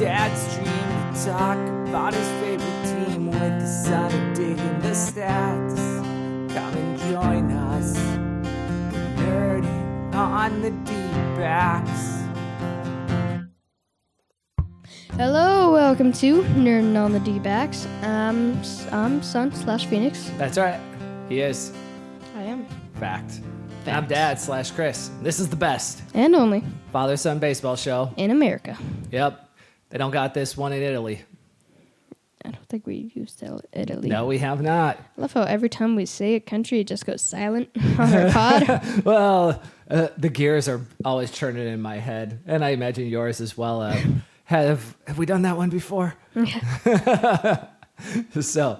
dad's dream to talk about his favorite team with the son of digging the stats. Come and join us, nerding on the D-backs. Hello, welcome to Nerding on the D-backs. I'm Son/Phoenix. That's right. He is. I am. Fact. I'm Dad/Chris. This is the best And only father-son baseball show. in America. Yep. They don't got this one in Italy. I don't think we used Italy. No, we have not. I love how every time we say a country, it just goes silent on our pod. Well, the gears are always churning in my head, and I imagine yours as well. Have we done that one before? So,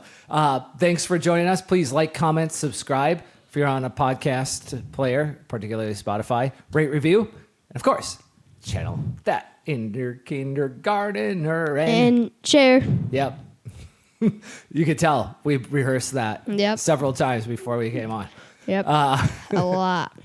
thanks for joining us. Please like, comment, subscribe if you're on a podcast player, particularly Spotify. Rate, review, and of course, channel that in your kindergartner And share. Yep. You could tell we rehearsed that several times before we came on. Yep. A lot.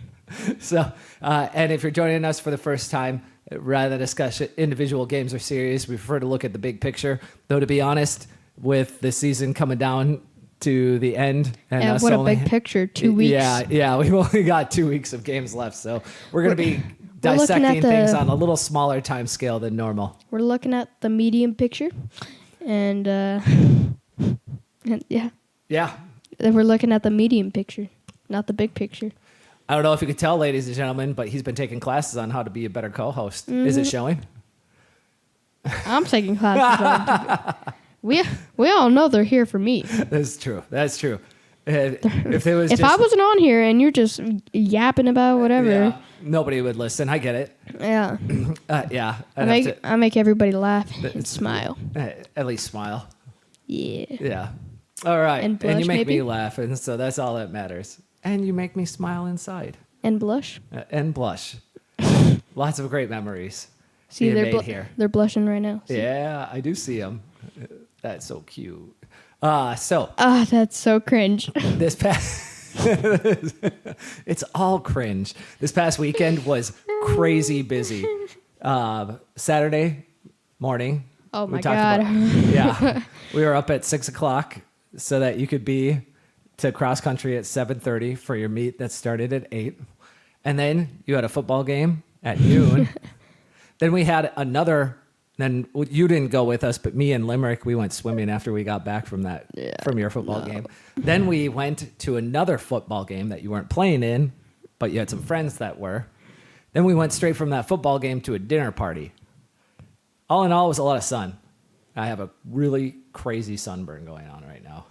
So, and if you're joining us for the first time, rather than discuss individual games or series, we prefer to look at the big picture. Though, to be honest, with the season coming down to the end, and what a big picture! 2 weeks. Yeah, we've only got 2 weeks of games left, so we're going to be dissecting things on a little smaller time scale than normal. We're looking at the medium picture, and yeah, we're looking at the medium picture, not the big picture. I don't know if you could tell, ladies and gentlemen, but he's been taking classes on how to be a better co-host. Mm-hmm. Is it showing? I'm taking classes. We all know they're here for me. That's true. If I wasn't on here and you're just yapping about whatever, nobody would listen. I get it. Yeah. Yeah. I make everybody laugh and smile. At least smile. Yeah. Yeah. All right. And blush, you make maybe? me laugh, and so that's all that matters. And you make me smile inside. And blush. And blush. Lots of great memories. See, here. They're blushing right now. See? Yeah, I do see them. That's so cute. That's so cringe. This past, it's all cringe. This past weekend was crazy busy. Saturday morning. Oh my God. We were up at 6:00 so that you could be to cross country at 7:30 for your meet that started at 8. And then you had a football game at noon. Then we had another. Then you didn't go with us, but me and Limerick, we went swimming after we got back from your football game. Then we went to another football game that you weren't playing in, but you had some friends that were. Then we went straight from that football game to a dinner party. All in all, it was a lot of sun. I have a really crazy sunburn going on right now.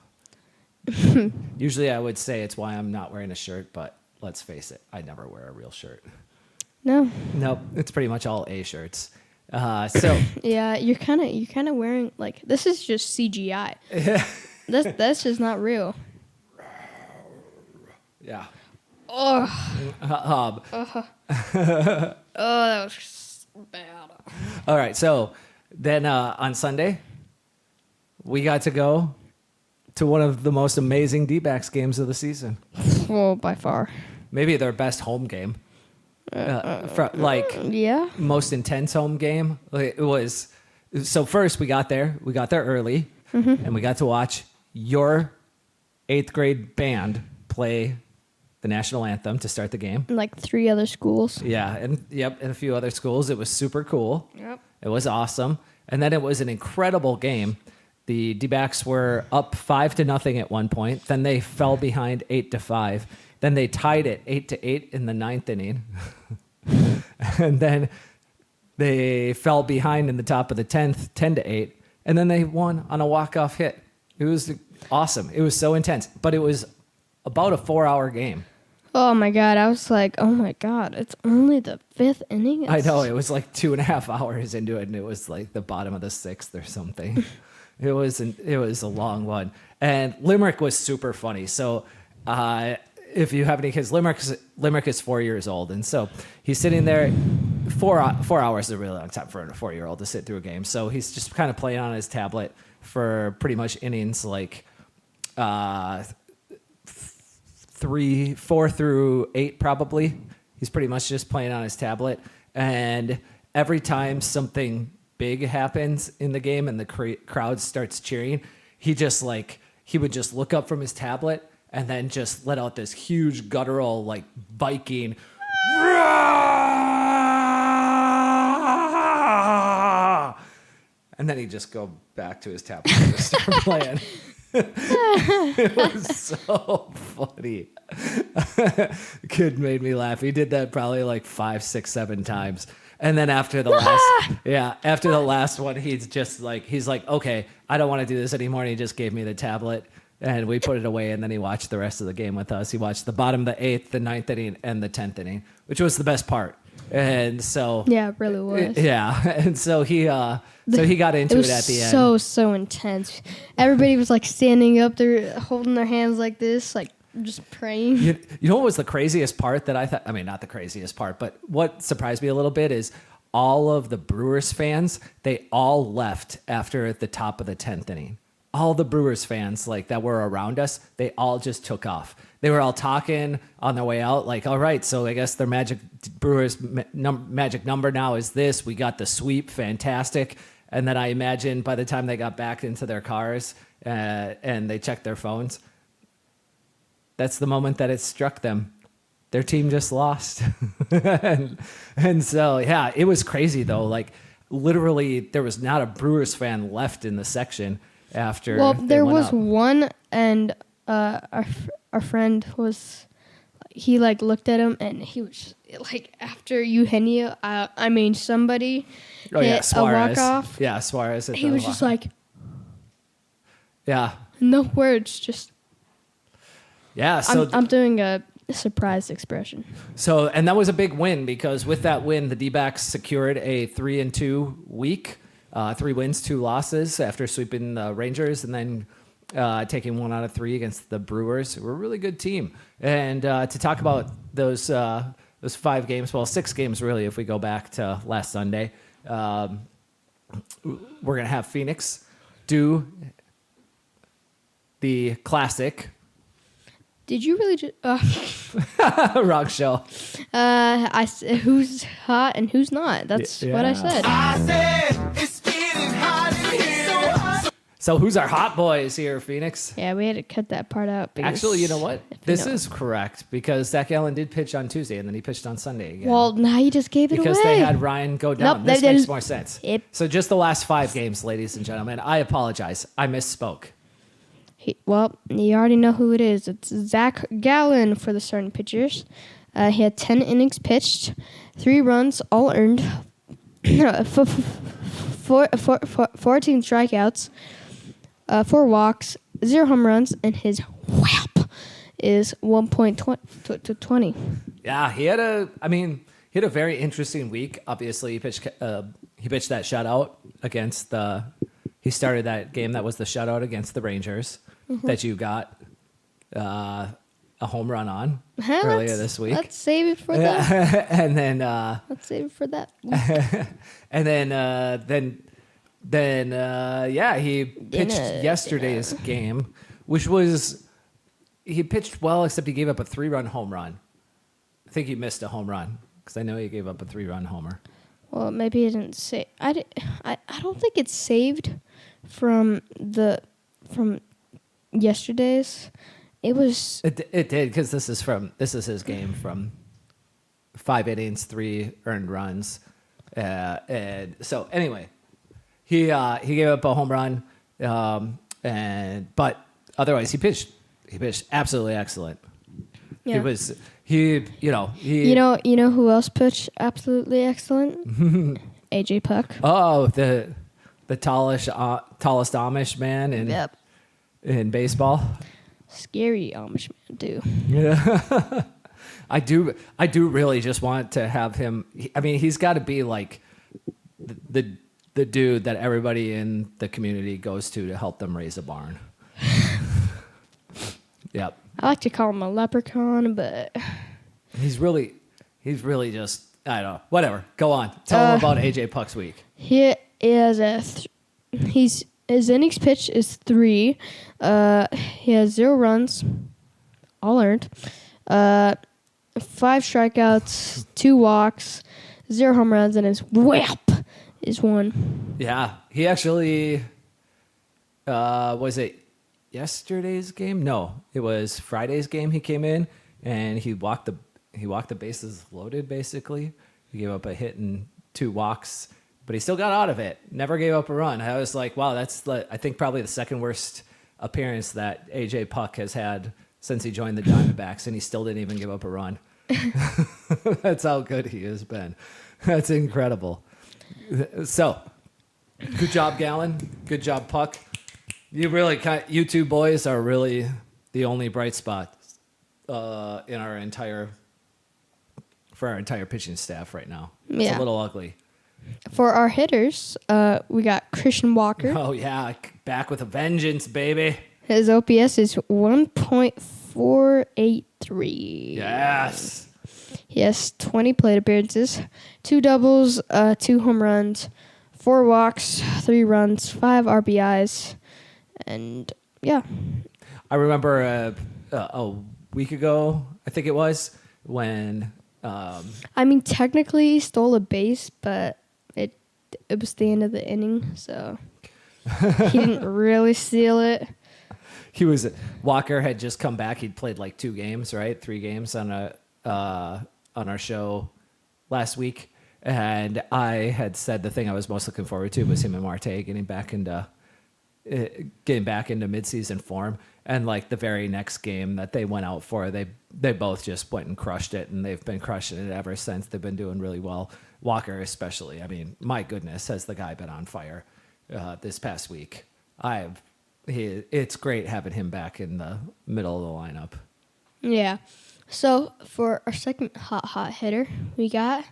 Usually I would say it's why I'm not wearing a shirt, but let's face it, I never wear a real shirt. No. Nope, it's pretty much all A shirts. So yeah, you're kind of wearing like this is just CGI. That's just not real. Yeah. Oh, that was bad. All right, so then on Sunday, we got to go to one of the most amazing D-backs games of the season. Well, by far. Maybe their best home game. Most intense home game. It was. So first we got there early, and we got to watch your 8th grade band play the national anthem to start the game. Like 3 other schools. Yeah, and a few other schools. It was super cool. Yep. It was awesome. And then it was an incredible game. The D-backs were up 5-0 at one point. Then they fell behind 8-5. Then they tied it 8-8 in the 9th inning. And then they fell behind in the top of the 10th, 10-8. And then they won on a walk-off hit. It was awesome. It was so intense. But it was about a 4-hour game. Oh my God. I was like, oh my God, it's only the 5th inning? I know. It was like 2.5 hours into it, and it was like the bottom of the 6th or something. It was a long one. And Limerick was super funny. So if you have any kids, Limerick is 4 years old. And so he's sitting there. 4 hours is a really long time for a 4-year-old to sit through a game. So he's just kind of playing on his tablet for pretty much innings like 4 through 8 probably. He's pretty much just playing on his tablet. And every time something big happens in the game and the crowd starts cheering, he would just look up from his tablet and then just let out this huge guttural like Viking. And then he'd just go back to his tablet and start playing. It was so funny. The kid made me laugh. He did that probably like 5, 6, 7 times. And then after the last one, he's like, okay, I don't want to do this anymore. And he just gave me the tablet and we put it away. And then he watched the rest of the game with us. He watched the bottom of the 8th, the 9th inning, and the 10th inning, which was the best part. And so, yeah, it really was. Yeah. And so he got into it at the end. So intense. Everybody was like standing up there, holding their hands like this, like just praying. You know what was the craziest part that I thought? I mean, not the craziest part, but what surprised me a little bit is all of the Brewers fans, they all left after the top of the 10th inning. All the Brewers fans like that were around us, they all just took off. They were all talking on their way out, like, all right, so I guess their Brewers magic number now is this. We got the sweep, fantastic. And then I imagine by the time they got back into their cars and they checked their phones, that's the moment that it struck them. Their team just lost. and so, yeah, it was crazy, though. Like, literally, there was not a Brewers fan left in the section after. Well, there was one, and our friend was, he, like, looked at him, and he was, like, after Eugenio, somebody hit a walk-off. Yeah, Suarez. He was just like, yeah. No words, just. Yeah, so I'm doing a surprised expression. So, and that was a big win because with that win, the D-backs secured a 3-2 week, 3 wins, 2 losses after sweeping the Rangers and then taking 1 out of 3 against the Brewers. We're a really good team. And to talk about those 5 games, well, 6 games really, if we go back to last Sunday, we're gonna have Phoenix do the classic. Did you really just... Wrong show. Who's hot and who's not. That's what I said. I said it's getting hot in here. So who's our hot boys here, Phoenix? Yeah, we had to cut that part out. Actually, you know what? This is correct because Zach Allen did pitch on Tuesday and then he pitched on Sunday again. Well, now you just gave it because away. They had Ryan go down. Nope, this makes more sense. Yep. So just the last 5 games, ladies and gentlemen. I apologize. I misspoke. Well, you already know who it is. It's Zach Gallen for the starting pitchers. He had 10 innings pitched, 3 runs, all earned, 14 strikeouts, 4 walks, 0 home runs, and his WHAP is 1.20. Yeah, he had a very interesting week. Obviously, he pitched that shutout against he started that game that was the shutout against the Rangers. Mm-hmm. That you got a home run on earlier this week. Let's save it for that. And then let's save it for that. And then he pitched yesterday's game, which was he pitched well except he gave up a 3-run home run. I think he missed a home run because I know he gave up a 3-run homer. Well, maybe he didn't save. I don't think it's saved from yesterday's. It did because this is his game from 5 innings, 3 earned runs, and so anyway, he gave up a home run, but otherwise he pitched absolutely excellent. Yeah. You know who else pitched absolutely excellent? AJ Puck. Oh, the tallest Amish man in baseball. Scary Amish man too. Yeah. I do really just want to have him. I mean, he's got to be like the dude that everybody in the community goes to help them raise a barn. Yep. I like to call him a leprechaun, but he's really just, I don't know. Whatever. Go on. Tell him about AJ Puck's week. He is his innings pitched is 3. He has 0 runs, all earned. 5 strikeouts, 2 walks, 0 home runs, and his WHAP is 1. Yeah, he actually was it yesterday's game? No, it was Friday's game. He came in and he walked the bases loaded. Basically, he gave up a hit and 2 walks, but he still got out of it. Never gave up a run. I was like, wow, that's I think probably the second worst appearance that AJ Puck has had since he joined the Diamondbacks, and he still didn't even give up a run. That's how good he has been. That's incredible. So, good job, Gallon. Good job, Puck. You two boys are really the only bright spot for our entire pitching staff right now. It's Yeah. a little ugly. For our hitters, we got Christian Walker. Oh yeah, back with a vengeance, baby. His OPS is 1.483. Yes. He has 20 plate appearances, 2 doubles, 2 home runs, 4 walks, 3 runs, 5 RBIs, and yeah. I remember a week ago, I think it was, when I mean, technically he stole a base, but it was the end of the inning, so he didn't really steal it. Walker had just come back. He'd played like 2 games, right? 3 games on our show last week, and I had said the thing I was most looking forward to was him and Marte getting back into midseason form. And like the very next game that they went out for, they both just went and crushed it, and they've been crushing it ever since. They've been doing really well. Walker especially. I mean, my goodness, has the guy been on fire this past week. It's great having him back in the middle of the lineup. Yeah. So for our second hot hitter, we got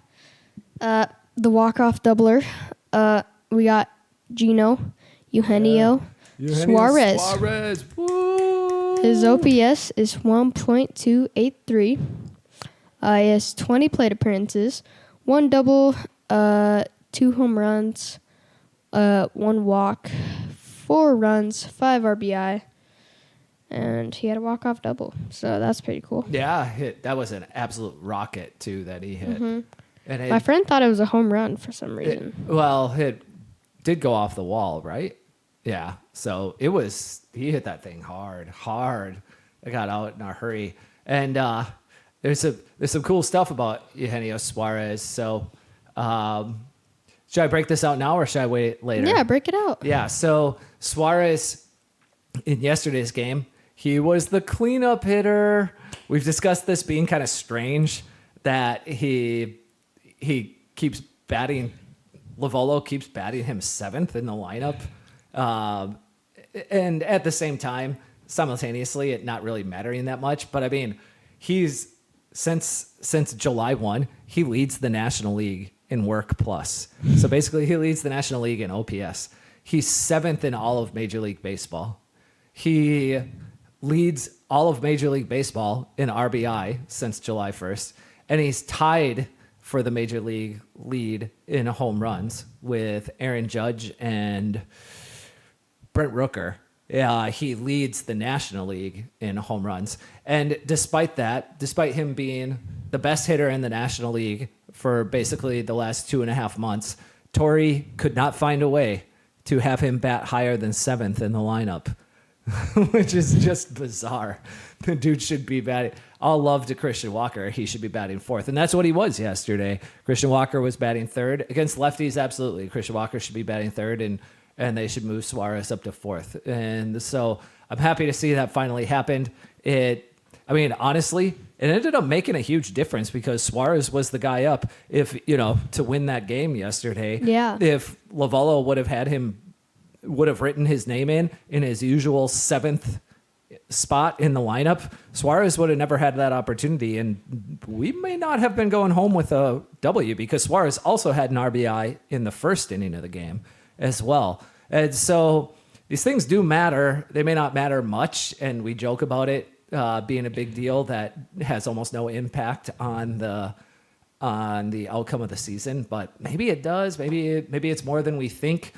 the walk-off doubler. We got Gino Eugenio Suarez. Woo! His OPS is 1.283. He has 20 plate appearances, 1 double, 2 home runs, 1 walk, 4 runs, 5 RBI, and he had a walk-off double. So that's pretty cool. Yeah, that was an absolute rocket too that he hit. Mm-hmm. And My friend thought it was a home run for some reason. it did go off the wall, right? Yeah. So he hit that thing hard. It got out in a hurry. And there's some cool stuff about Eugenio Suarez. So should I break this out now or should I wait later? Yeah, break it out. Yeah. So Suarez in yesterday's game, he was the cleanup hitter. We've discussed this being kind of strange that he keeps batting. Lovolo keeps batting him 7th in the lineup. And at the same time, simultaneously, it not really mattering that much. But I mean, he's since July 1, he leads the National League in work plus. So basically, he leads the National League in OPS. He's 7th in all of Major League Baseball. He leads all of Major League Baseball in RBI since July 1st. And he's tied for the Major League lead in home runs with Aaron Judge and Brent Rooker. He leads the National League in home runs. And despite him being the best hitter in the National League for basically the last 2.5 months, Torrey could not find a way to have him bat higher than 7th in the lineup, which is just bizarre. The dude should be batting. All love to Christian Walker. He should be batting 4th. And that's what he was yesterday. Christian Walker was batting 3rd. Against lefties, absolutely. Christian Walker should be batting 3rd, and they should move Suarez up to 4th. And so I'm happy to see that finally happened. Honestly, it ended up making a huge difference because Suarez was the guy up to win that game yesterday. Yeah. If Lovolo would have written his name in his usual 7th spot in the lineup, Suarez would have never had that opportunity, and we may not have been going home with a W because Suarez also had an RBI in the 1st inning of the game as well. And so these things do matter. They may not matter much, and we joke about it being a big deal that has almost no impact on the outcome of the season, but maybe it does. Maybe it's more than we think.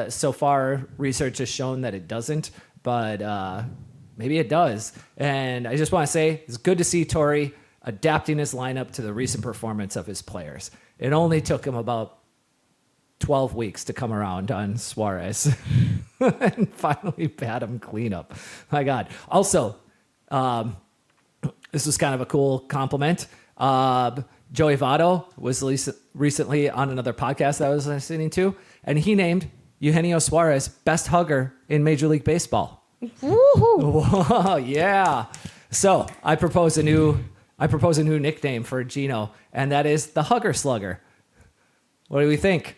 So far, research has shown that it doesn't, but maybe it does. And I just want to say it's good to see Torrey adapting his lineup to the recent performance of his players. It only took him about 12 weeks to come around on Suarez and finally bat him clean up. My God. Also, this was kind of a cool compliment. Joey Votto was recently on another podcast that I was listening to, and he named Eugenio Suarez best hugger in Major League Baseball. Woohoo! Whoa, yeah. So I propose a new nickname for Gino, and that is the Hugger Slugger. What do we think?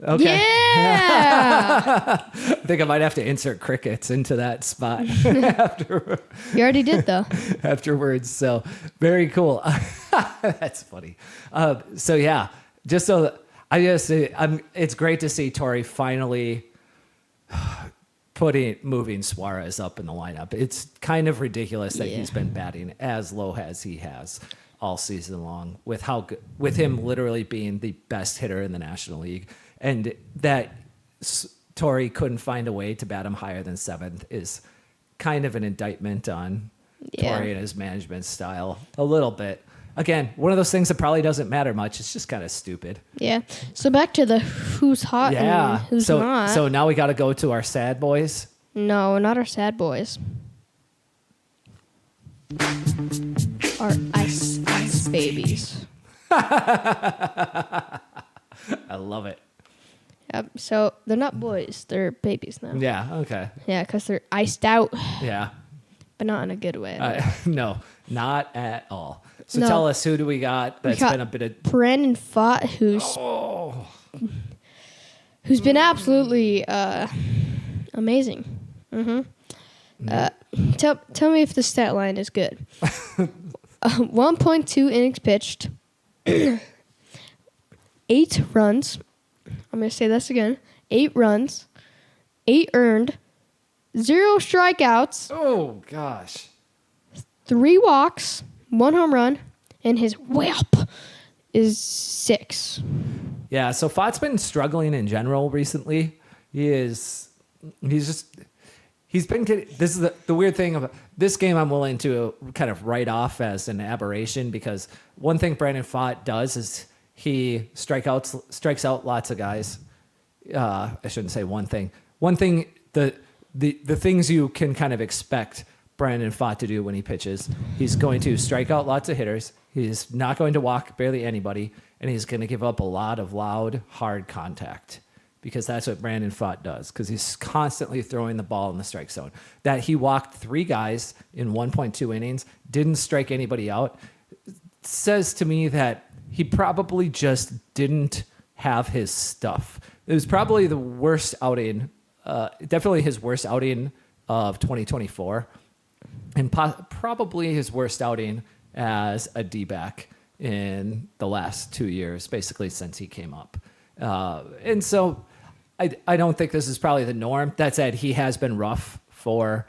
Okay. Yeah. I think I might have to insert crickets into that spot after, You already did though. afterwards. So very cool. That's funny. So yeah, just so I just it's great to see Torrey finally moving Suarez up in the lineup. It's kind of ridiculous that he's been batting as low as he has all season long, with with him literally being the best hitter in the National League, and that Torrey couldn't find a way to bat him higher than 7th is kind of an indictment on Torrey and his management style a little bit. Again, one of those things that probably doesn't matter much. It's just kind of stupid. Yeah. So back to the who's hot and who's not. So now we got to go to our sad boys. No, not our sad boys. Our ice babies. I love it. Yep. So they're not boys; they're babies now. Yeah. Okay. Yeah, because they're iced out, Yeah. but not in a good way. No, not at all. So No. tell us, who do we got that's got been a bit of... Brandon Fott, who's been absolutely amazing. Tell me if the stat line is good. 1.2 innings pitched, 8 runs. I'm going to say this again. 8 runs, 8 earned, 0 strikeouts, Oh, gosh. 3 walks, 1 home run, and his WHIP is 6. Yeah, so Fott's been struggling in general recently. He's been getting... This is the weird thing about this game. I'm willing to kind of write off as an aberration, because one thing Brandon Fott does is he strikes out lots of guys. I shouldn't say one thing. One thing, the things you can kind of expect Brandon Fott to do when he pitches, he's going to strike out lots of hitters. He's not going to walk barely anybody, and he's going to give up a lot of loud, hard contact, because that's what Brandon Fott does, because he's constantly throwing the ball in the strike zone. That he walked 3 guys in 1.2 innings, didn't strike anybody out, says to me that he probably just didn't have his stuff. It was probably the worst outing, definitely his worst outing of 2024, and probably his worst outing as a D-back in the last 2 years, basically since he came up. And so I don't think this is probably the norm. That said, he has been rough for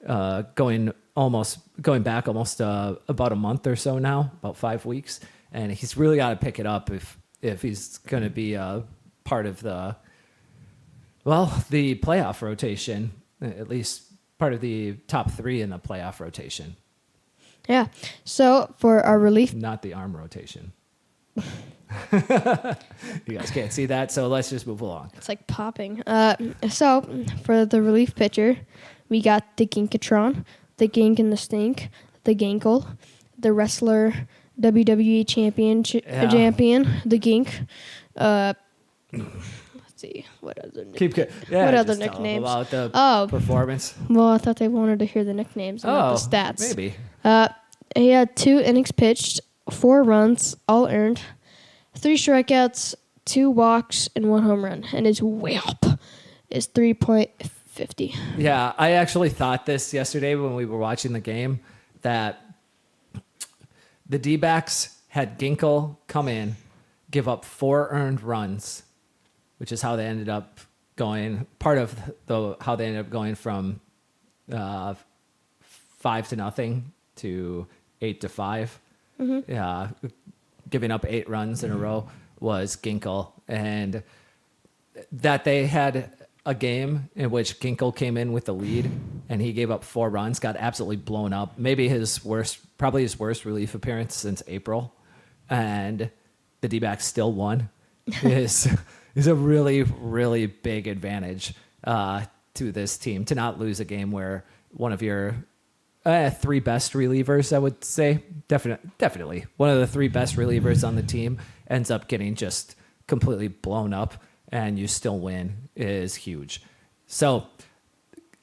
going back almost about a month or so now, about 5 weeks. And he's really got to pick it up if he's going to be a part of the playoff rotation, at least part of the top 3 in the playoff rotation. Yeah. So for our relief, Not the arm rotation. You guys can't see that, so let's just move along. it's like popping. So for the relief pitcher, we got the Ginkatron, the Gink and the Stink, the Ginkle, the wrestler WWE champion, the Gink. Let's see, what other what other just tell 'em nicknames? about the performance? Well, I thought they wanted to hear the nicknames and not the stats. Maybe. He had 2 innings pitched, 4 runs, all earned, 3 strikeouts, 2 walks, and 1 home run. And his WHIP is 3.50. Yeah, I actually thought this yesterday when we were watching the game, that the D-backs had Ginkle come in, give up 4 earned runs, which is how they ended up going. Part of how they ended up going from 5-0 to 8-5. Giving up 8 runs in a row was Ginkle, and that they had a game in which Ginkle came in with the lead and he gave up 4 runs, got absolutely blown up. Maybe probably his worst relief appearance since April, and the D-backs still won. is a really, really big advantage to this team to not lose a game where one of your three best relievers, I would say, definitely one of the three best relievers on the team ends up getting just completely blown up and you still win is huge. So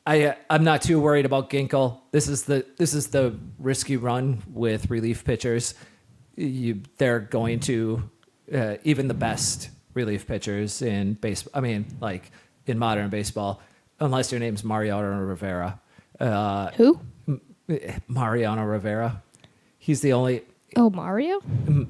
I'm not too worried about Ginkle. This is the risky run with relief pitchers. They're going to even the best relief pitchers in baseball. I mean, like in modern baseball, unless your name's Mariano Rivera. Who? Mariano Rivera. He's the only. Oh, Mario?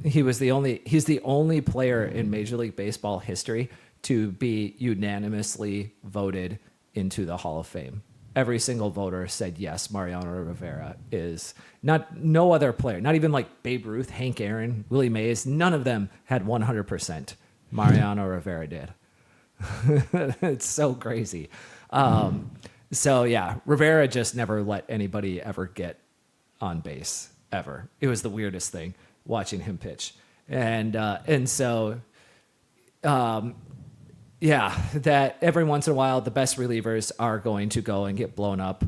He's the only player in Major League Baseball history to be unanimously voted into the Hall of Fame. Every single voter said yes, Mariano Rivera is no other player, not even like Babe Ruth, Hank Aaron, Willie Mays, none of them had 100%. Mariano Rivera did. It's so crazy. So yeah, Rivera just never let anybody ever get on base ever. It was the weirdest thing watching him pitch. And so yeah, that every once in a while, the best relievers are going to go and get blown up.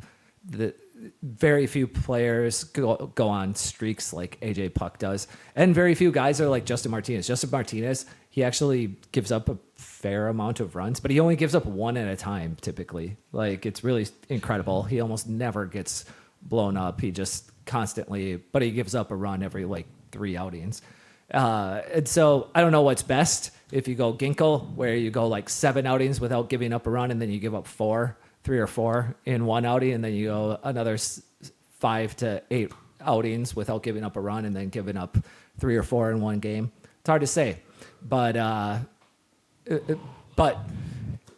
Very few players go on streaks like AJ Puck does. And very few guys are like Justin Martinez. Justin Martinez, he actually gives up a fair amount of runs, but he only gives up one at a time typically. Like, it's really incredible. He almost never gets blown up. He just constantly, but he gives up a run every like 3 outings. And so I don't know what's best. If you go Ginkle, where you go like 7 outings without giving up a run, and then you give up 3 or 4 in one outing, and then you go another 5 to 8 outings without giving up a run, and then giving up 3 or 4 in one game. It's hard to say, but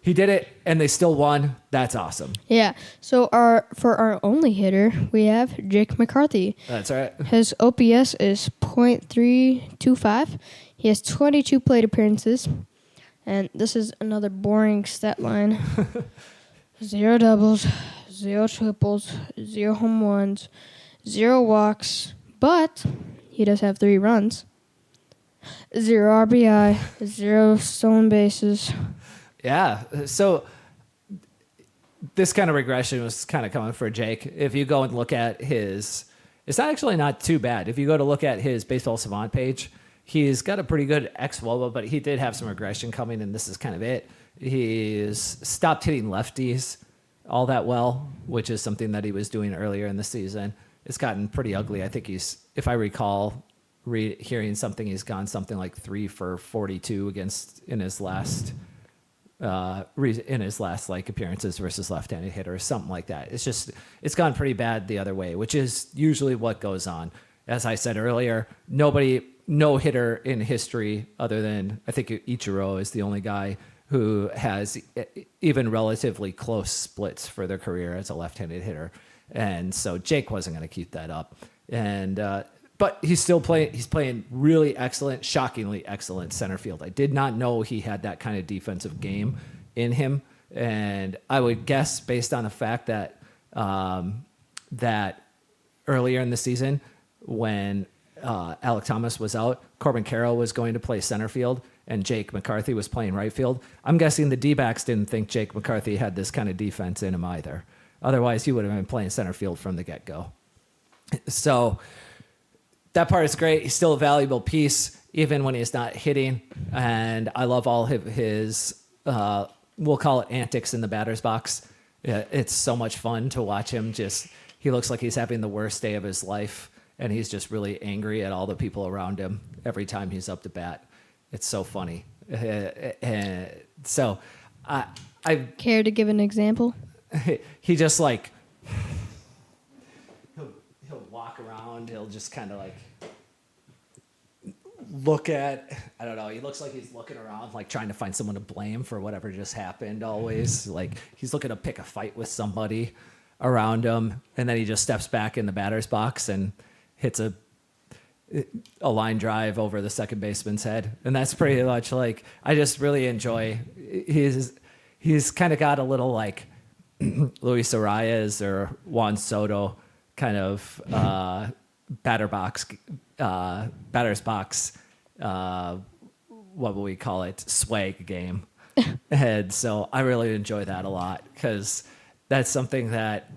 he did it, and they still won. That's awesome. Yeah. So for our only hitter, we have Jake McCarthy. That's right. His OPS is .325. He has 22 plate appearances. And this is another boring stat line. 0 doubles, 0 triples, 0 home runs, 0 walks. But he does have 3 runs. 0 RBI, 0 stolen bases. Yeah. So this kind of regression was kind of coming for Jake. If you go and look at it's actually not too bad. If you go to look at his Baseball Savant page, he's got a pretty good xWOBA, but he did have some regression coming, and this is kind of it. He's stopped hitting lefties all that well, which is something that he was doing earlier in the season. It's gotten pretty ugly. I think if I recall hearing something, he's gone something like 3 for 42 in his last like appearances versus left-handed hitters, something like that. It's gone pretty bad the other way, which is usually what goes on. As I said earlier, no hitter in history other than, I think Ichiro is the only guy who has even relatively close splits for their career as a left-handed hitter. And so Jake wasn't going to keep that up. And but he's playing really excellent, shockingly excellent center field. I did not know he had that kind of defensive game in him. And I would guess, based on the fact that that earlier in the season, when Alec Thomas was out, Corbin Carroll was going to play center field, and Jake McCarthy was playing right field. I'm guessing the Dbacks didn't think Jake McCarthy had this kind of defense in him either. Otherwise, he would have been playing center field from the get-go. So that part is great. He's still a valuable piece, even when he's not hitting. And I love all of his, we'll call it antics in the batter's box. It's so much fun to watch him. He looks like he's having the worst day of his life, and he's just really angry at all the people around him every time he's up to bat. It's so funny. So I Care to give an example? he just like he'll walk around. He'll just kind of like look at, I don't know. He looks like he's looking around, like trying to find someone to blame for whatever just happened. Always like he's looking to pick a fight with somebody around him, and then he just steps back in the batter's box and hits a line drive over the second baseman's head. And that's pretty much like, I just really enjoy, he's kind of got a little like Luis Arias or Juan Soto kind of batter's box what will we call it, swag game. And so I really enjoy that a lot because that's something that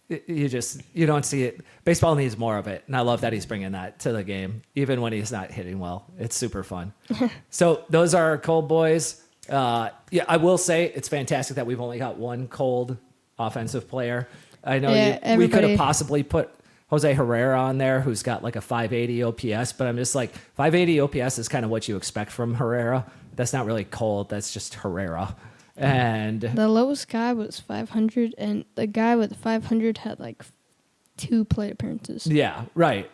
you don't see it. Baseball needs more of it. And I love that he's bringing that to the game, even when he's not hitting well. It's super fun. So those are our cold boys. Yeah, I will say it's fantastic that we've only got one cold offensive player. I know we could have possibly put Jose Herrera on there, who's got like a 580 OPS, but I'm just like, 580 OPS is kind of what you expect from Herrera. That's not really cold. That's just Herrera. And the lowest guy was 500, and the guy with 500 had like 2 plate appearances. Yeah, right.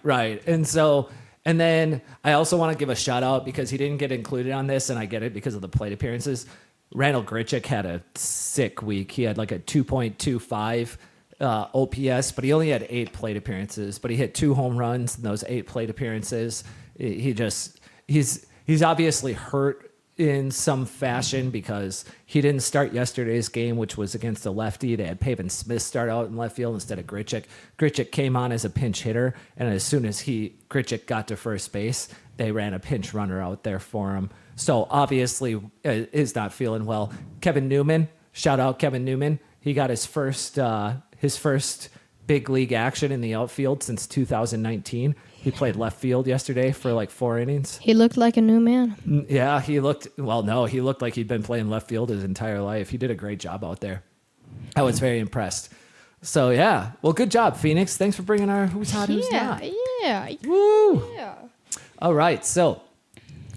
And then I also want to give a shout out because he didn't get included on this, and I get it because of the plate appearances. Randall Grichuk had a sick week. He had like a 2.25 OPS, but he only had 8 plate appearances. But he hit 2 home runs in those 8 plate appearances. He's obviously hurt in some fashion because he didn't start yesterday's game, which was against a lefty. They had Pavin Smith start out in left field instead of Grichuk. Grichuk came on as a pinch hitter, and as soon as Grichuk got to first base, they ran a pinch runner out there for him. So obviously is not feeling well. Kevin Newman, shout out Kevin Newman. He got his first big league action in the outfield since 2019. He played left field yesterday for like 4 innings. He looked like a new man. Yeah, he looked like he'd been playing left field his entire life. He did a great job out there. I was very impressed. So, yeah. Well, good job, Phoenix. Thanks for bringing our Who's Hot, Who's Not. Yeah. Woo! Yeah. All right, so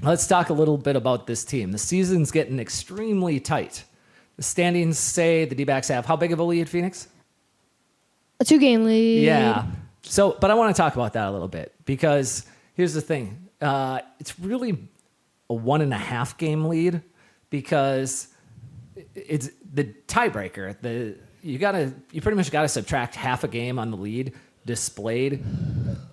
let's talk a little bit about this team. The season's getting extremely tight. The standings say the D-backs have how big of a lead, Phoenix? A 2-game lead. Yeah. So, but I want to talk about that a little bit because here's the thing. It's really a 1.5 game lead because it's the tiebreaker. You pretty much got to subtract half a game on the lead displayed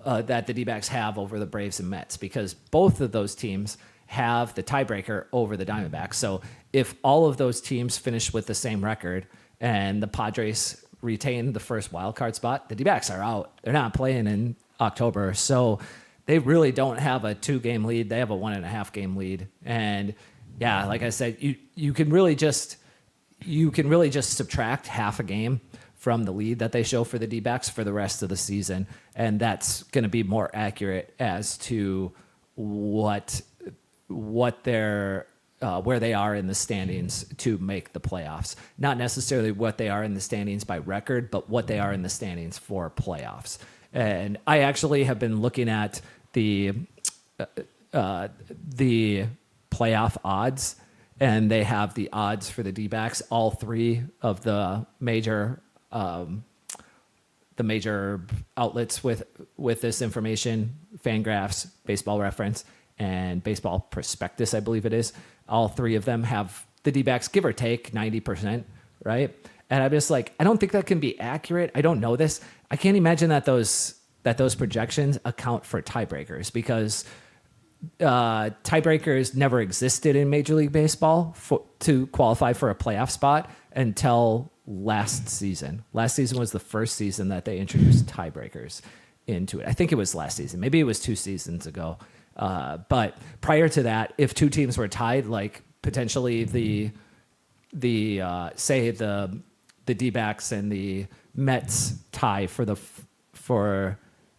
that the D-backs have over the Braves and Mets because both of those teams have the tiebreaker over the Diamondbacks. So if all of those teams finish with the same record and the Padres retain the first wild card spot, the D-backs are out. They're not playing in October. So they really don't have a 2-game lead. They have a 1.5 game lead. And yeah, like I said, you can really just subtract half a game from the lead that they show for the D-backs for the rest of the season. And that's going to be more accurate as to what their where they are in the standings to make the playoffs. Not necessarily what they are in the standings by record, but what they are in the standings for playoffs. And I actually have been looking at the playoff odds, and they have the odds for the D-backs. All 3 of the major outlets with this information, Fangraphs, Baseball Reference, and Baseball Prospectus, I believe it is. All 3 of them have the D-backs, give or take 90%, right? And I'm just like, I don't think that can be accurate. I don't know this. I can't imagine that those projections account for tiebreakers because tiebreakers never existed in Major League Baseball to qualify for a playoff spot until last season. Last season was the first season that they introduced tiebreakers into it. I think it was last season. Maybe it was 2 seasons ago. But prior to that, if 2 teams were tied, like potentially the D-backs and the Mets tie for the 3rd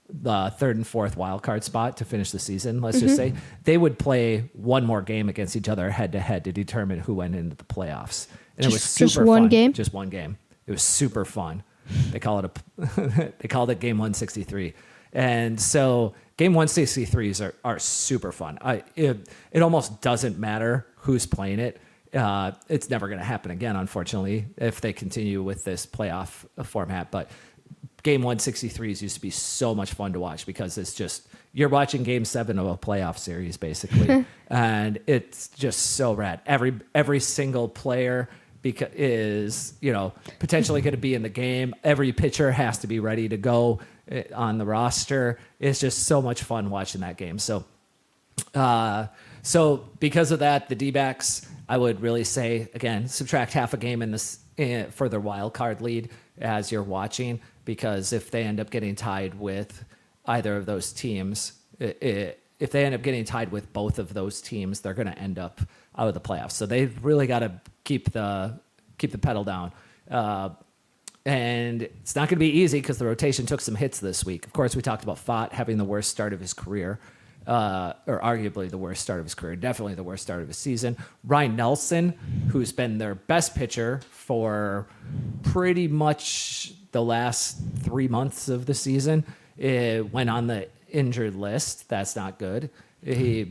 and 4th wild card spot to finish the season, let's just say, they would play one more game against each other head to head to determine who went into the playoffs. And it was super fun. Just one game. It was super fun. They called it Game 163. And so Game 163s are super fun. It almost doesn't matter who's playing it. It's never going to happen again, unfortunately, if they continue with this playoff format. But Game 163s used to be so much fun to watch because it's just, you're watching Game 7 of a playoff series, basically. And it's just so rad. Every single player is, potentially going to be in the game. Every pitcher has to be ready to go on the roster. It's just so much fun watching that game. So because of that, the D-backs, I would really say, again, subtract half a game for their wild card lead as you're watching, because if they end up getting tied with either of those teams, it if they end up getting tied with both of those teams, they're going to end up out of the playoffs. So they've really got to keep the pedal down. And it's not going to be easy because the rotation took some hits this week. Of course, we talked about Fott having the worst start of his career, or arguably the worst start of his career, definitely the worst start of his season. Ryan Nelson, who's been their best pitcher for pretty much the last 3 months of the season, went on the injured list. That's not good. That's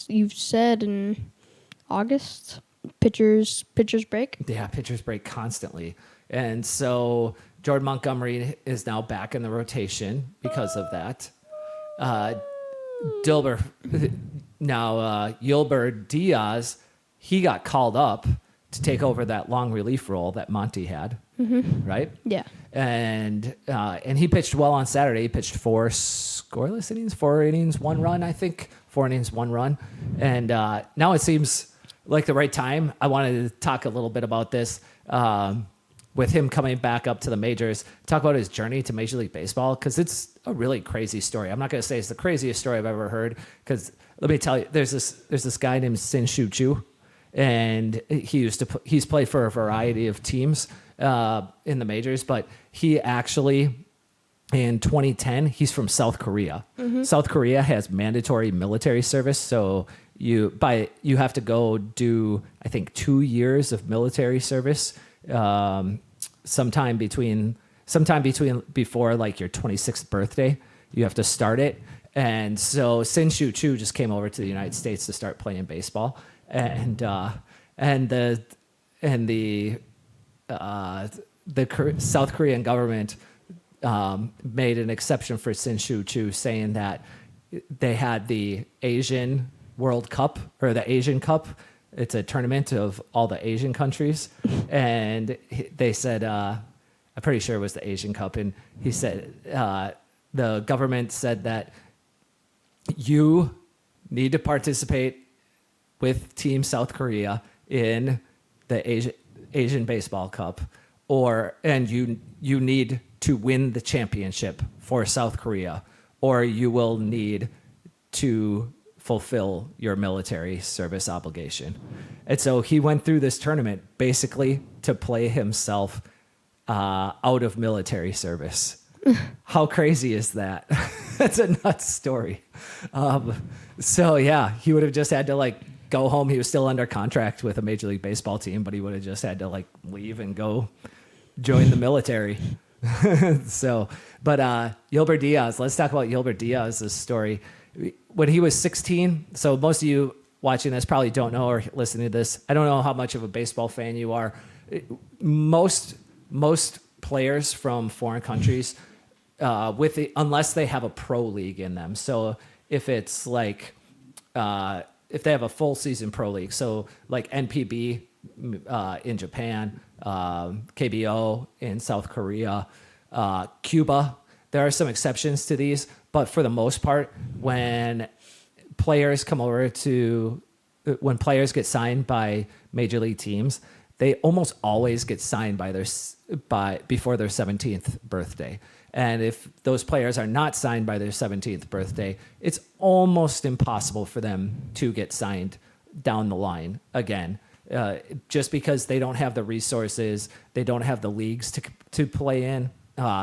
you've said in August. Pitchers break. Yeah, pitchers break constantly. And so Jordan Montgomery is now back in the rotation because of that. Yulber Diaz, he got called up to take over that long relief role that Monty had, right? Yeah. And he pitched well on Saturday. He pitched 4 scoreless innings, 4 innings, 1 run, I think. 4 innings, 1 run. And now it seems like the right time. I wanted to talk a little bit about this with him coming back up to the majors, talk about his journey to Major League Baseball, because it's a really crazy story. I'm not going to say it's the craziest story I've ever heard, because let me tell you, there's this guy named Sin-Shu Chu, and he's played for a variety of teams in the majors, but he actually, in 2010, he's from South Korea. South Korea has mandatory military service, so you have to go do, I think, 2 years of military service, sometime before like your 26th birthday. You have to start it. And so Sin-Shu Chu just came over to the United States to start playing baseball, and the South Korean government made an exception for Sin-Shu Chu, saying that they had the Asian World Cup, or the Asian Cup. It's a tournament of all the Asian countries. And they said, I'm pretty sure it was the Asian Cup. And he said, the government said that you need to participate with Team South Korea in the Asian Baseball Cup, and you need to win the championship for South Korea, or you will need to fulfill your military service obligation. And so he went through this tournament basically to play himself out of military service. How crazy is that? That's a nuts story. So yeah, he would have just had to go home. He was still under contract with a Major League Baseball team, but he would have just had to leave and go join the military. Yulber Diaz, let's talk about Yulber Diaz's story. When he was 16, so most of you watching this probably don't know or listening to this. I don't know how much of a baseball fan you are. Most players from foreign countries, unless they have a pro league in them. So if it's if they have a full season pro league, so like NPB in Japan, KBO in South Korea, Cuba. There are some exceptions to these, but for the most part, when players get signed by major league teams, they almost always get signed before their 17th birthday. And if those players are not signed by their 17th birthday, it's almost impossible for them to get signed down the line again, just because they don't have the resources, they don't have the leagues to play in,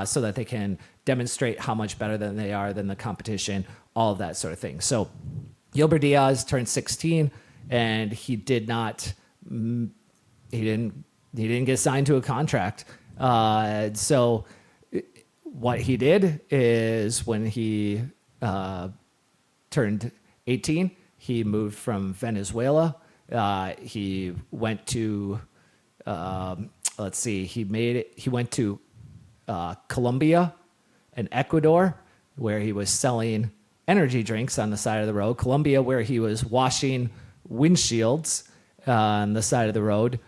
so that they can demonstrate how much better than they are than the competition, all of that sort of thing. So Yulber Diaz turned 16, and he didn't get signed to a contract. So what he did is, when he turned 18, he moved from Venezuela. He went to he went to Colombia and Ecuador, where he was selling energy drinks on the side of the road. Colombia, where he was washing windshields on the side of the road,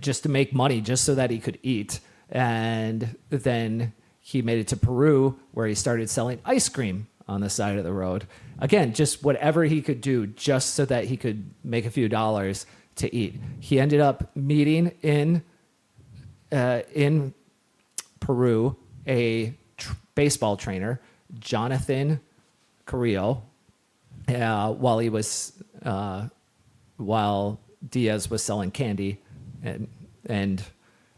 just to make money, just so that he could eat. And then he made it to Peru, where he started selling ice cream on the side of the road. Again, just whatever he could do just so that he could make a few dollars to eat. He ended up meeting in Peru a baseball trainer, Jonathan Carrillo while Diaz was selling candy and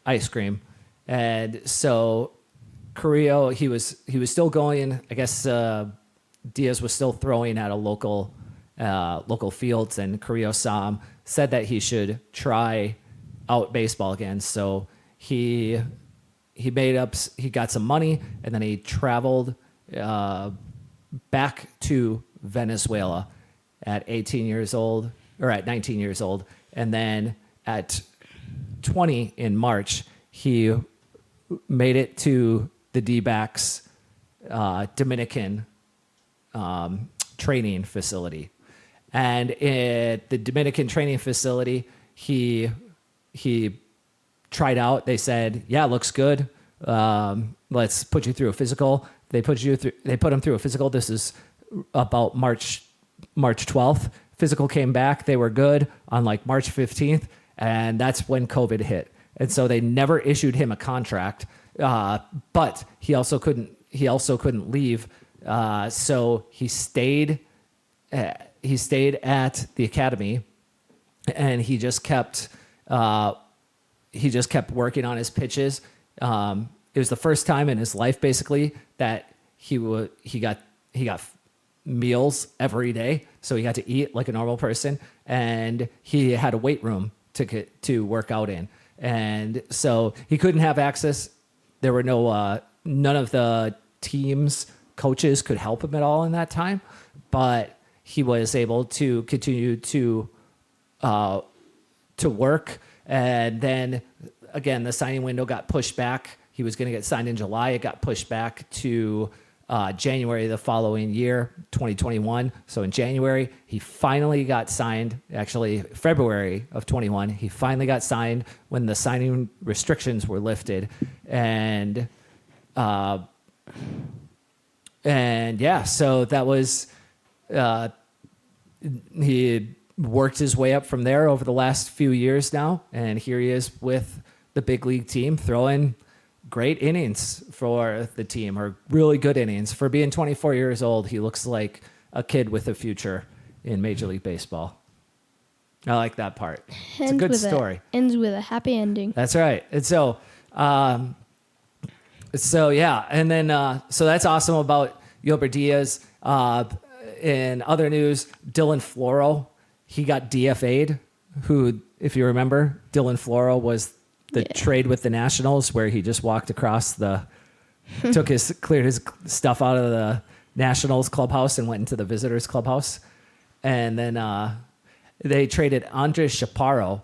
ice cream. And so Carrillo, he was still going. I guess Diaz was still throwing at a local fields, and Carrillo saw him, said that he should try out baseball again. So he got some money, and then he traveled back to Venezuela at 18 years old, or at 19 years old. And then at 20 in March, he made it to the Dbacks Dominican training facility. And at the Dominican training facility, he tried out. They said, "Yeah, looks good. Let's put you through a physical." They put him through a physical. This is about March 12th. Physical came back. They were good on like March 15th, and that's when COVID hit. And so they never issued him a contract. But he also couldn't leave. So he stayed at the academy, and he just kept working on his pitches. It was the first time in his life, basically, that he got meals every day, so he got to eat like a normal person, and he had a weight room to work out in, and so he couldn't have access. There were none of the team's coaches could help him at all in that time, but he was able to continue to work. And then again, the signing window got pushed back. He was going to get signed in July. It got pushed back to January the following year, 2021. So in January, he finally got signed. Actually, February of 21, he finally got signed when the signing restrictions were lifted. And yeah, so that was, he worked his way up from there over the last few years now. And here he is with the big league team, throwing great innings for the team, or really good innings. For being 24 years old, he looks like a kid with a future in Major League Baseball. I like that part. It's a good story. Ends with a happy ending. That's right. And so yeah. And then, so that's awesome about Yolber Diaz. In other news, Dylan Floro, he got DFA'd, who, if you remember, Dylan Floro was the trade with the Nationals, where he just walked across cleared his stuff out of the Nationals clubhouse and went into the visitors clubhouse. And then they traded Andres Chaparro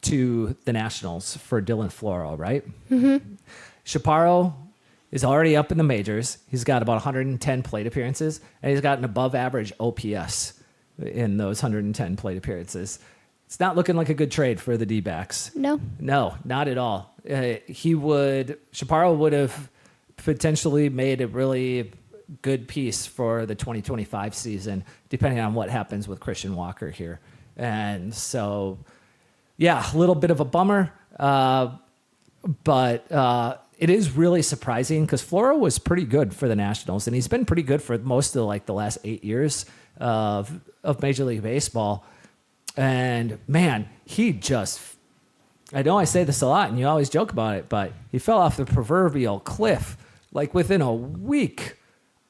to the Nationals for Dylan Floro, right? Mm-hmm. Chaparro is already up in the majors. He's got about 110 plate appearances, and he's got an above average OPS in those 110 plate appearances. It's not looking like a good trade for the D-backs. No, not at all. Chaparro would have potentially made a really good piece for the 2025 season, depending on what happens with Christian Walker here. And so, yeah, a little bit of a bummer, but it is really surprising because Floro was pretty good for the Nationals, and he's been pretty good for most of the last 8 years of Major League Baseball. And man, I know I say this a lot and you always joke about it, but he fell off the proverbial cliff like within a week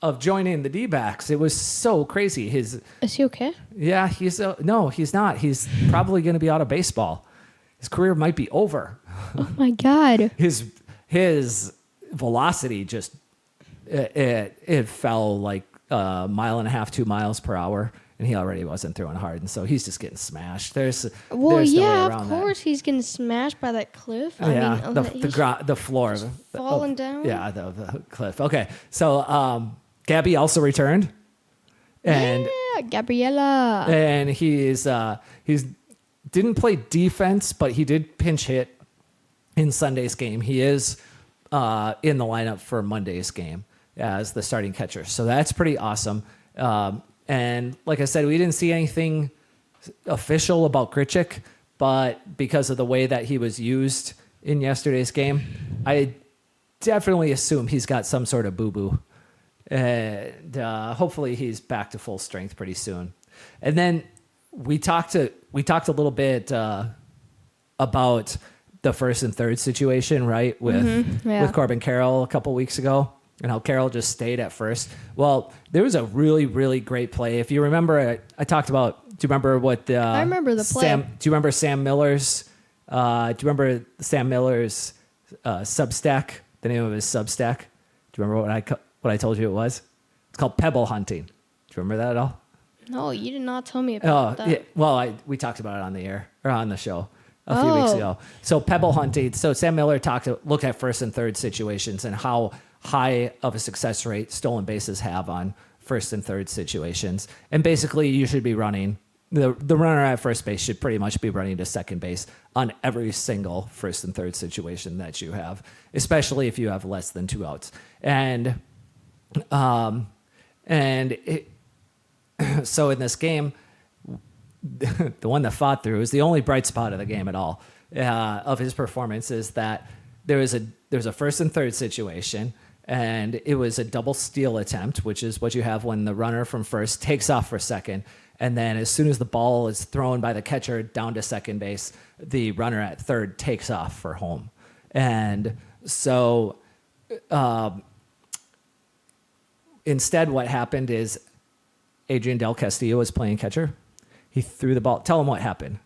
of joining the D-backs. It was so crazy. Is he okay? Yeah, no, he's not. He's probably going to be out of baseball. His career might be over. Oh my God. His velocity just, it fell like a mile and a half, 2 miles per hour. And he already wasn't throwing hard, and so he's just getting smashed. There's no way around of course he's getting smashed by that cliff. The floor, falling down. Yeah, the cliff. Okay, so Gabby also returned, and Gabriella, and he's didn't play defense, but he did pinch hit in Sunday's game. He is in the lineup for Monday's game as the starting catcher, so that's pretty awesome. And like I said, we didn't see anything official about Grichuk, but because of the way that he was used in yesterday's game, I definitely assume he's got some sort of boo-boo and hopefully he's back to full strength pretty soon. And then we talked a little bit about the first and third situation, right? With Corbin Carroll a couple weeks ago, and how Carroll just stayed at first. Well, there was a really, really great play. If you remember, I talked about. Do you remember what? I remember the play. Do you remember Sam Miller's? Do you remember Sam Miller's Substack? The name of his Substack. Do you remember what I told you it was? It's called Pebble Hunting. Do you remember that at all? No, you did not tell me about that. Yeah. Well, we talked about it on the air or on the show a few weeks ago. So Pebble Hunting. So Sam Miller looked at first and third situations and how high of a success rate stolen bases have on first and third situations. And basically, you should be running. The runner at first base should pretty much be running to second base on every single first and third situation that you have, especially if you have less than 2 outs. And so in this game, the one that fought through is the only bright spot of the game at all of his performance is that there was a first and third situation, and it was a double steal attempt, which is what you have when the runner from first takes off for second. And then as soon as the ball is thrown by the catcher down to second base, the runner at third takes off for home. And so instead what happened is Adrian Del Castillo was playing catcher. He threw the ball. Tell him what happened.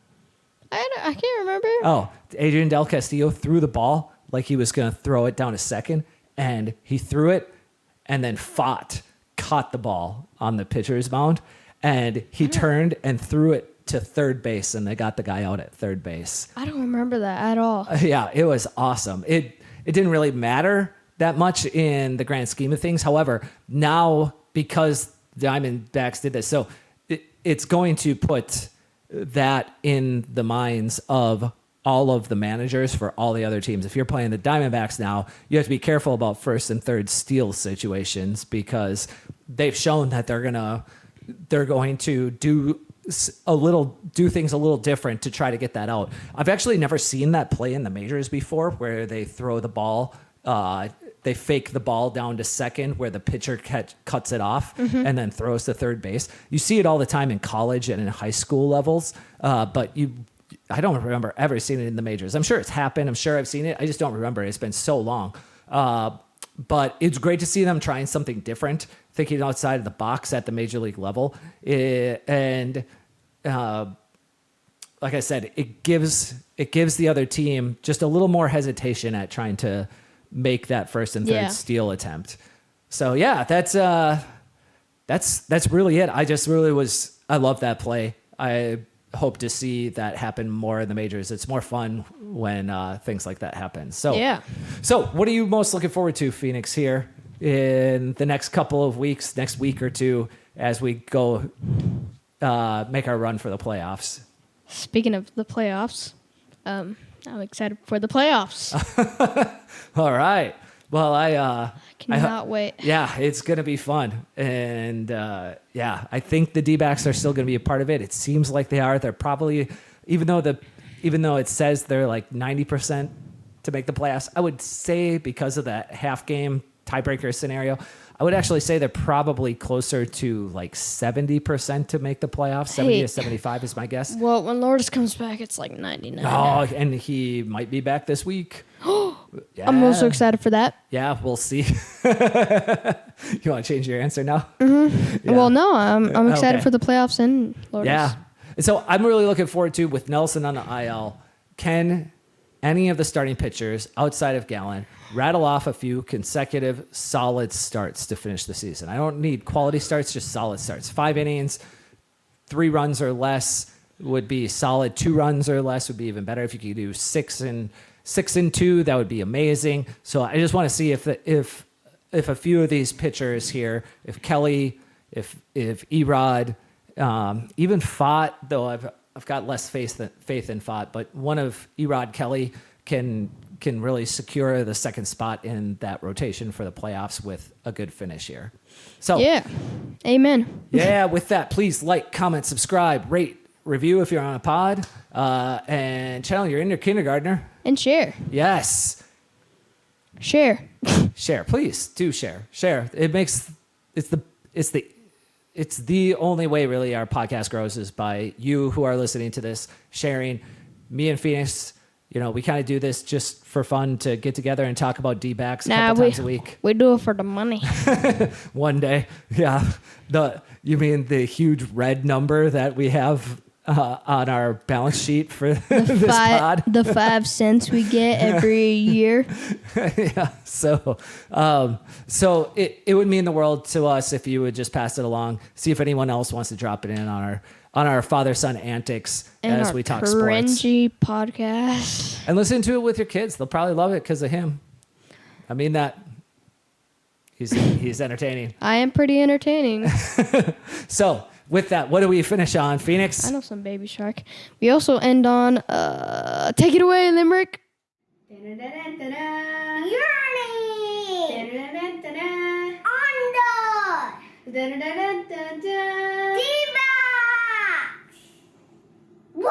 I can't remember. Oh, Adrian Del Castillo threw the ball like he was going to throw it down to second, and he threw it and then caught the ball on the pitcher's mound. And he turned and threw it to third base, and they got the guy out at third base. I don't remember that at all. Yeah, it was awesome. It didn't really matter that much in the grand scheme of things. However, now because Diamondbacks did this, so it's going to put that in the minds of all of the managers for all the other teams. If you're playing the Diamondbacks now, you have to be careful about first and third steal situations because they've shown that they're going to do things a little different to try to get that out. I've actually never seen that play in the majors before, where they throw the ball, they fake the ball down to second, where the pitcher cuts it off and then throws to third base. You see it all the time in college and in high school levels, but I don't remember ever seeing it in the majors. I'm sure it's happened. I'm sure I've seen it. I just don't remember. It's been so long. But it's great to see them trying something different, thinking outside of the box at the major league level. And like I said, it gives the other team just a little more hesitation at trying to make that first and third steal attempt. So yeah, that's really it. I love that play. I hope to see that happen more in the majors. It's more fun when things like that happen. So yeah. So what are you most looking forward to, Phoenix, here in the next couple of weeks, next week or two, as we go make our run for the playoffs? Speaking of the playoffs, I'm excited for the playoffs. All right. Well, I cannot wait. Yeah, it's going to be fun. And I think the Dbacks are still going to be a part of it. It seems like they are. They're probably, even though it says they're like 90% to make the playoffs, I would say because of that half game tiebreaker scenario, I would actually say they're probably closer to like 70% to make the playoffs. 70 to 75 is my guess. Well, when Lourdes comes back, it's like 99. Oh, and he might be back this week. Yeah. I'm also excited for that. Yeah, we'll see. You want to change your answer now? Mm-hmm. Yeah. Well, no, I'm excited for the playoffs and Lourdes. Yeah. And so I'm really looking forward to, with Nelson on the IL, can any of the starting pitchers outside of Gallen rattle off a few consecutive solid starts to finish the season? I don't need quality starts, just solid starts. 5 innings, 3 runs or less would be solid. 2 runs or less would be even better. If you could do 6 and 2, that would be amazing. So I just want to see if a few of these pitchers here, if Kelly, if Erod, even Fott, though I've got less faith in Fott, but one of Erod, Kelly can really secure the second spot in that rotation for the playoffs with a good finish here. So yeah, amen. Yeah, with that, please like, comment, subscribe, rate, review if you're on a pod, and channel your inner kindergartner. And share. Yes. Share. Share. Please do share. Share. It makes it's the only way really our podcast grows is by you who are listening to this sharing. Me and Phoenix, we kind of do this just for fun to get together and talk about Dbacks a couple times a week. We do it for the money. One day, yeah. You mean the huge red number that we have on our balance sheet for this pod? The 5 cents we get every year. Yeah. So it would mean the world to us if you would just pass it along. See if anyone else wants to drop it in on our father-son antics And as our we talk sports. cringy podcast. And listen to it with your kids. They'll probably love it because of him. I mean that. He's entertaining. I am pretty entertaining. So with that, what do we finish on, Phoenix? I know some Baby Shark. We also end on take it away, Limerick. Dbacks! Woo!